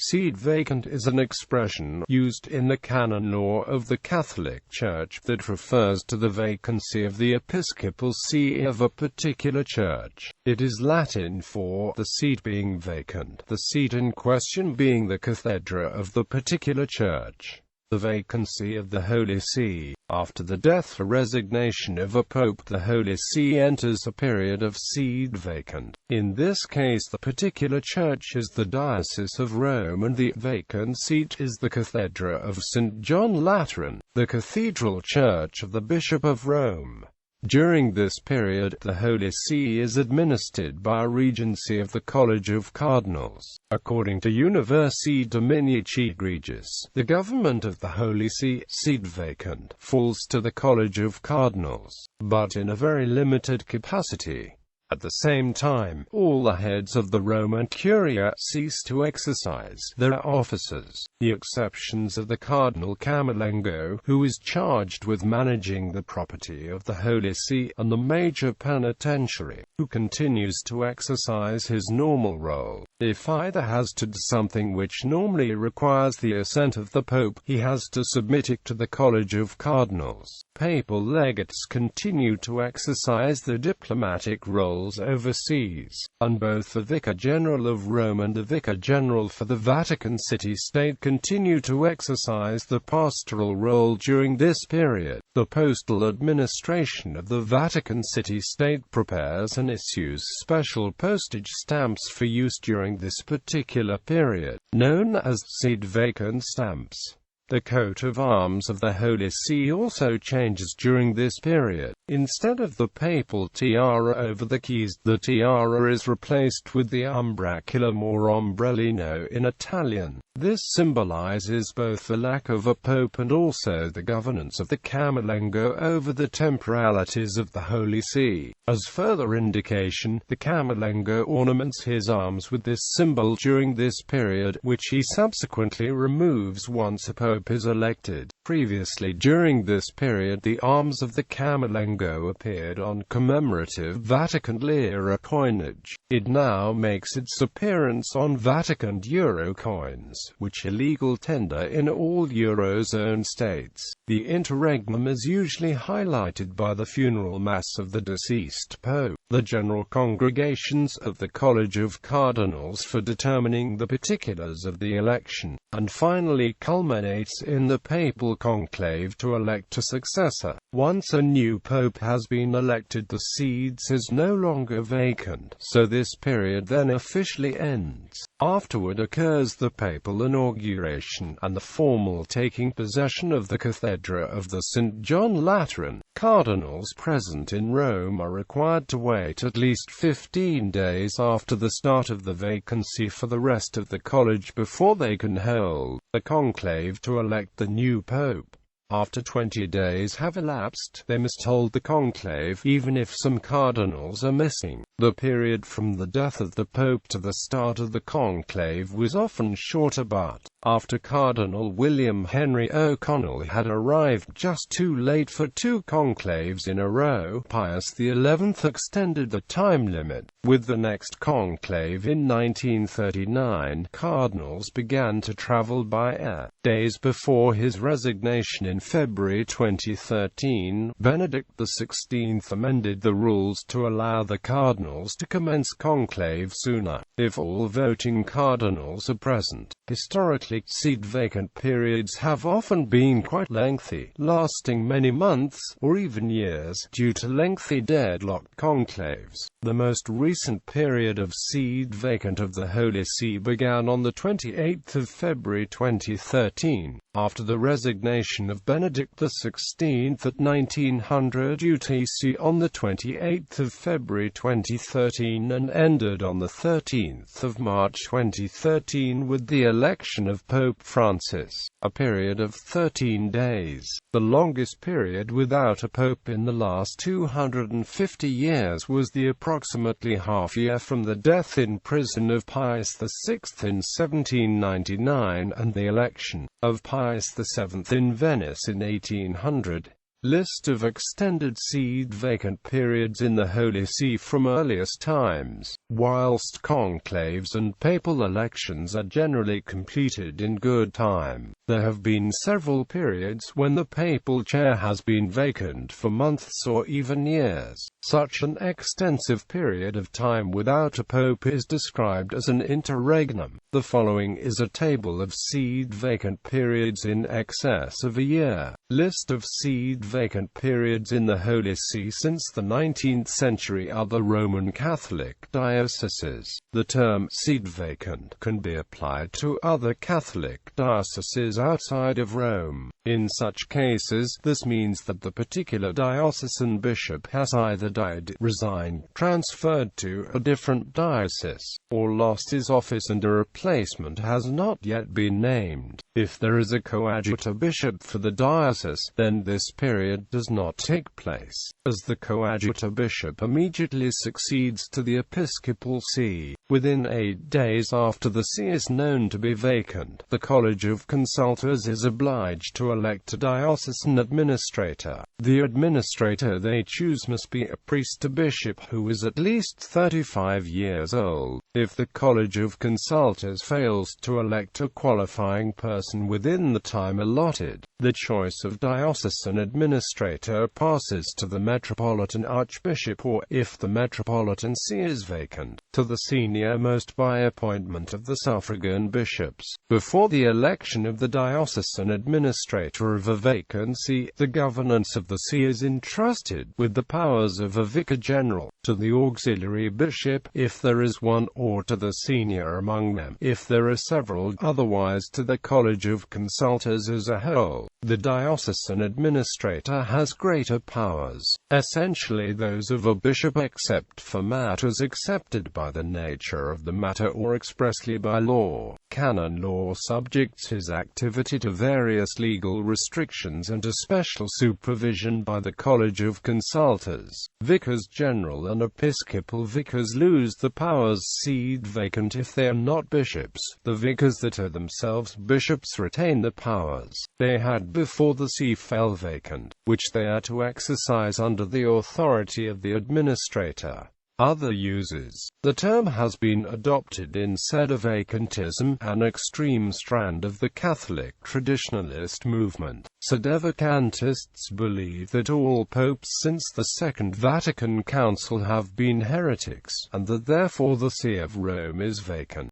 Sede vacant is an expression used in the canon law of the Catholic Church that refers to the vacancy of the episcopal see of a particular church. It is Latin for the seat being vacant, the seat in question being the cathedra of the particular church. The vacancy of the Holy See. After the death or resignation of a pope, the Holy See enters a period of sede vacant. In this case, the particular church is the Diocese of Rome and the vacant seat is the cathedra of St. John Lateran, the cathedral church of the Bishop of Rome. During this period, the Holy See is administered by a regency of the College of Cardinals. According to Universi Dominici Gregis, the government of the Holy See, sede vacant, falls to the College of Cardinals, but in a very limited capacity. At the same time, all the heads of the Roman Curia cease to exercise their offices, the exceptions of the Cardinal Camerlengo, who is charged with managing the property of the Holy See, and the Major Penitentiary, who continues to exercise his normal role. If either has to do something which normally requires the assent of the Pope, he has to submit it to the College of Cardinals. Papal legates continue to exercise the diplomatic roles overseas, and both the Vicar General of Rome and the Vicar General for the Vatican City-State continue to exercise the pastoral role during this period. The postal administration of the Vatican City-State prepares and issues special postage stamps for use during this particular period, known as sede vacant stamps. The coat of arms of the Holy See also changes during this period. Instead of the papal tiara over the keys, the tiara is replaced with the umbraculum or ombrellino in Italian. This symbolizes both the lack of a pope and also the governance of the Camerlengo over the temporalities of the Holy See. As further indication, the Camerlengo ornaments his arms with this symbol during this period, which he subsequently removes once a pope is elected. Previously during this period, the arms of the Camerlengo appeared on commemorative Vatican-era coinage. It now makes its appearance on Vatican euro coins, which are legal tender in all Eurozone states. The interregnum is usually highlighted by the funeral mass of the deceased pope, the general congregations of the College of Cardinals for determining the particulars of the election, and finally culminates in the papal conclave to elect a successor. Once a new pope has been elected, the sedes is no longer vacant, so this period then officially ends. Afterward occurs the papal inauguration, and the formal taking possession of the cathedra of the St. John Lateran. Cardinals present in Rome are required to wait at least 15 days after the start of the vacancy for the rest of the college before they can hold a conclave to elect the new pope. After 20 days have elapsed, they must hold the conclave, even if some cardinals are missing. The period from the death of the Pope to the start of the conclave was often shorter, but, after Cardinal William Henry O'Connell had arrived just too late for 2 conclaves in a row, Pius XI extended the time limit. With the next conclave in 1939, cardinals began to travel by air. Days before his resignation in February 2013, Benedict XVI amended the rules to allow the cardinals to commence conclave sooner, if all voting cardinals are present. Historically, sede vacant periods have often been quite lengthy, lasting many months, or even years, due to lengthy deadlocked conclaves. The most recent period of sede vacant of the Holy See began on the 28th of February 2013, after the resignation of Benedict XVI at 1900 UTC on the 28th of February 2013 and ended on the 13th of March 2013 with the election of Pope Francis, a period of 13 days. The longest period without a pope in the last 250 years was the approximately half year from the death in prison of Pius VI in 1799 and the election of Pius VII in Venice in 1800. List of extended sede vacant periods in the Holy See from earliest times. Whilst conclaves and papal elections are generally completed in good time, there have been several periods when the papal chair has been vacant for months or even years. Such an extensive period of time without a pope is described as an interregnum. The following is a table of sede vacant periods in excess of a year. List of sede vacant periods in the Holy See since the 19th century. Other Roman Catholic dioceses. The term sede vacant can be applied to other Catholic dioceses outside of Rome. In such cases, this means that the particular diocesan bishop has either died, resigned, transferred to a different diocese, or lost his office and a replacement has not yet been named. If there is a coadjutor bishop for the diocese, then this period does not take place, as the coadjutor bishop immediately succeeds to the episcopal see. Within 8 days after the see is known to be vacant, the College of Consultors is obliged to elect a diocesan administrator. The administrator they choose must be a priest or bishop who is at least 35 years old. If the College of Consultors fails to elect a qualifying person within the time allotted, the choice of diocesan administrator passes to the metropolitan archbishop or, if the metropolitan see is vacant, to the senior-most by appointment of the suffragan bishops. Before the election of the diocesan administrator of a vacancy, the governance of the see is entrusted with the powers of a vicar general, to the auxiliary bishop, if there is one, or to the senior among them, if there are several, otherwise to the College of Consultors as a whole. The diocesan administrator has greater powers, essentially those of a bishop except for matters accepted by the nature of the matter or expressly by law. Canon law subjects his activity to various legal restrictions and to special supervision by the College of Consultors. Vicars general and episcopal vicars lose the powers sede vacant if they are not bishops. The vicars that are themselves bishops retain the powers they had before the see fell vacant, which they are to exercise under the authority of the administrator. Other uses. The term has been adopted in Sede vacantism, an extreme strand of the Catholic traditionalist movement. Sede vacantists believe that all popes since the Second Vatican Council have been heretics, and that therefore the See of Rome is vacant.